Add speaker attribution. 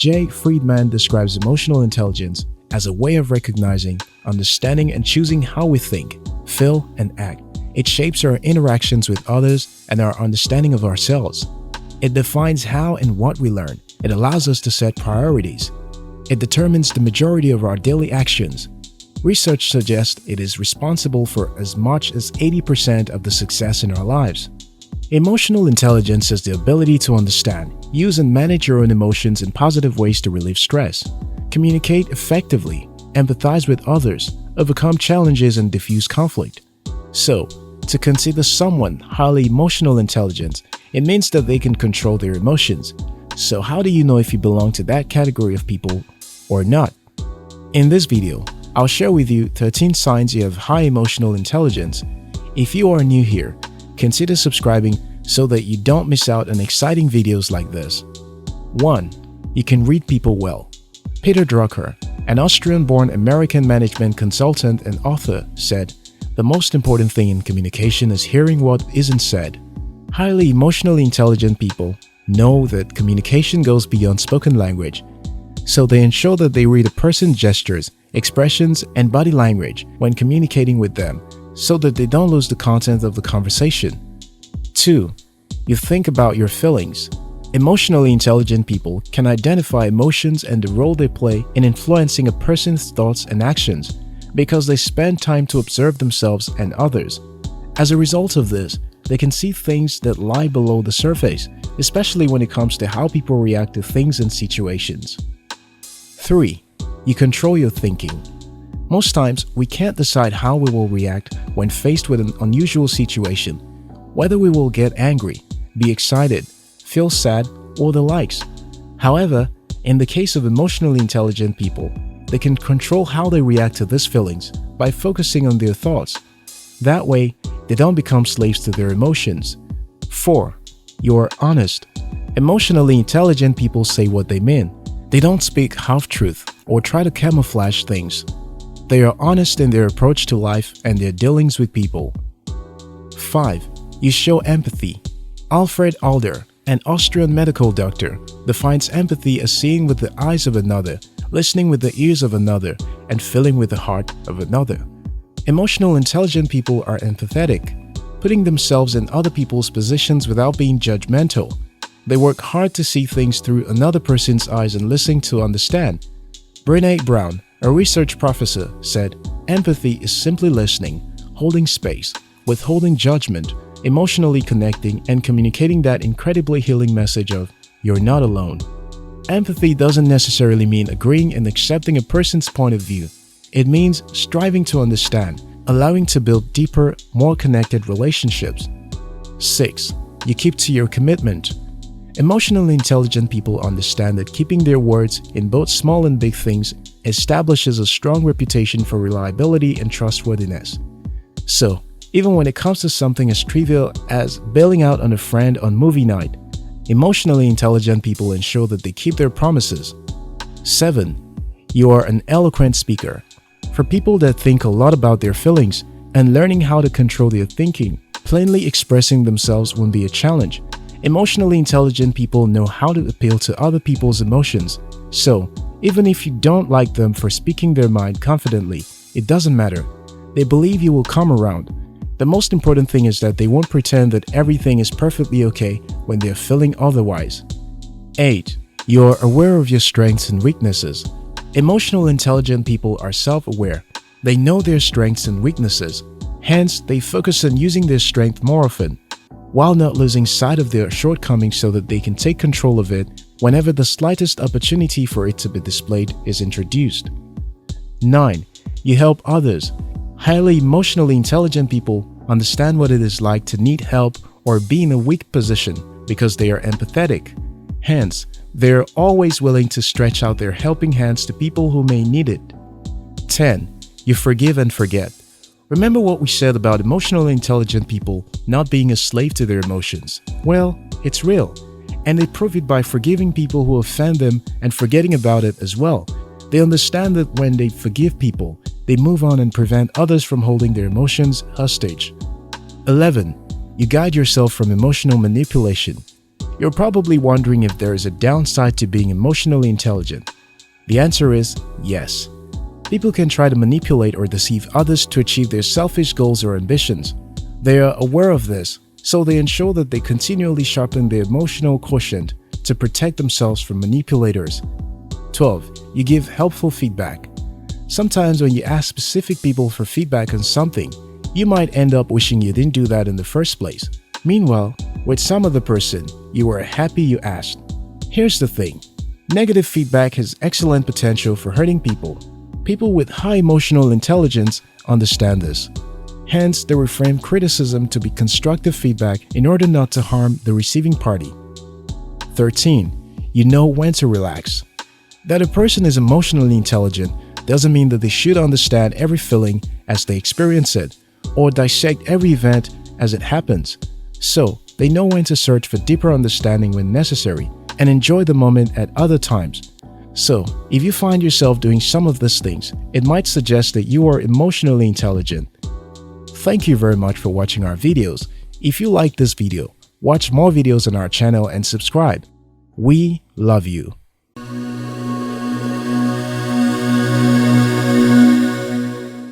Speaker 1: Freedman describes emotional intelligence as a way of recognizing, understanding, and choosing how we think, feel, and act. It shapes our interactions with others and our understanding of ourselves. It defines how and what we learn. It allows us to set priorities. It determines the majority of our daily actions. Research suggests it is responsible for as much as 80% of the success in our lives. Emotional intelligence is the ability to understand, use, and manage your own emotions in positive ways to relieve stress, communicate effectively, empathize with others, overcome challenges, and diffuse conflict. So, to consider someone highly emotional intelligent, it means that they can control their emotions. So how do you know if you belong to that category of people or not? In this video, I'll share with you 13 signs you have high emotional intelligence. If you are new here, consider subscribing so that you don't miss out on exciting videos like this. 1. You can read people well. Peter Drucker, an Austrian-born American management consultant and author, said, "The most important thing in communication is hearing what isn't said." Highly emotionally intelligent people know that communication goes beyond spoken language, so they ensure that they read a person's gestures, expressions, and body language when communicating with them, so that they don't lose the content of the conversation. 2. You think about your feelings. Emotionally intelligent people can identify emotions and the role they play in influencing a person's thoughts and actions because they spend time to observe themselves and others. As a result of this, they can see things that lie below the surface, especially when it comes to how people react to things and situations. 3. You control your thinking. Most times, we can't decide how we will react when faced with an unusual situation, whether we will get angry, be excited, feel sad, or the likes. However, in the case of emotionally intelligent people, they can control how they react to these feelings by focusing on their thoughts. That way, they don't become slaves to their emotions. 4. You are honest. Emotionally intelligent people say what they mean. They don't speak half-truth or try to camouflage things. They are honest in their approach to life and their dealings with people. 5. You show empathy. Alfred Adler, an Austrian medical doctor, defines empathy as seeing with the eyes of another, listening with the ears of another, and feeling with the heart of another. Emotional intelligent people are empathetic, putting themselves in other people's positions without being judgmental. They work hard to see things through another person's eyes and listen to understand. Brené Brown, a research professor, said, "Empathy is simply listening, holding space, withholding judgment, emotionally connecting, and communicating that incredibly healing message of, 'You're not alone.'" Empathy doesn't necessarily mean agreeing and accepting a person's point of view. It means striving to understand, allowing to build deeper, more connected relationships. 6. You keep to your commitment. Emotionally intelligent people understand that keeping their words in both small and big things establishes a strong reputation for reliability and trustworthiness. So, even when it comes to something as trivial as bailing out on a friend on movie night, emotionally intelligent people ensure that they keep their promises. 7. You are an eloquent speaker. For people that think a lot about their feelings and learning how to control their thinking, plainly expressing themselves won't be a challenge. Emotionally intelligent people know how to appeal to other people's emotions. So, even if you don't like them for speaking their mind confidently, it doesn't matter. They believe you will come around. The most important thing is that they won't pretend that everything is perfectly okay when they're feeling otherwise. 8. You are aware of your strengths and weaknesses. Emotional intelligent people are self-aware. They know their strengths and weaknesses. Hence, they focus on using their strength more often, while not losing sight of their shortcomings so that they can take control of it whenever the slightest opportunity for it to be displayed is introduced. 9. You help others. Highly emotionally intelligent people understand what it is like to need help or be in a weak position because they are empathetic. Hence, they are always willing to stretch out their helping hands to people who may need it. 10. You forgive and forget. Remember what we said about emotionally intelligent people not being a slave to their emotions? Well, it's real, and they prove it by forgiving people who offend them and forgetting about it as well. They understand that when they forgive people, they move on and prevent others from holding their emotions hostage. 11. You guide yourself from emotional manipulation. You're probably wondering if there is a downside to being emotionally intelligent. The answer is yes. People can try to manipulate or deceive others to achieve their selfish goals or ambitions. They are aware of this, so they ensure that they continually sharpen their emotional quotient to protect themselves from manipulators. 12. You give helpful feedback. Sometimes when you ask specific people for feedback on something, you might end up wishing you didn't do that in the first place. Meanwhile, with some other person, you were happy you asked. Here's the thing. Negative feedback has excellent potential for hurting people. People with high emotional intelligence understand this. Hence, they reframe criticism to be constructive feedback in order not to harm the receiving party. 13. You know when to relax. That a person is emotionally intelligent doesn't mean that they should understand every feeling as they experience it, or dissect every event as it happens. So, they know when to search for deeper understanding when necessary and enjoy the moment at other times. So, if you find yourself doing some of these things, it might suggest that you are emotionally intelligent. Thank you very much for watching our videos. If you like this video, watch more videos on our channel and subscribe. We love you.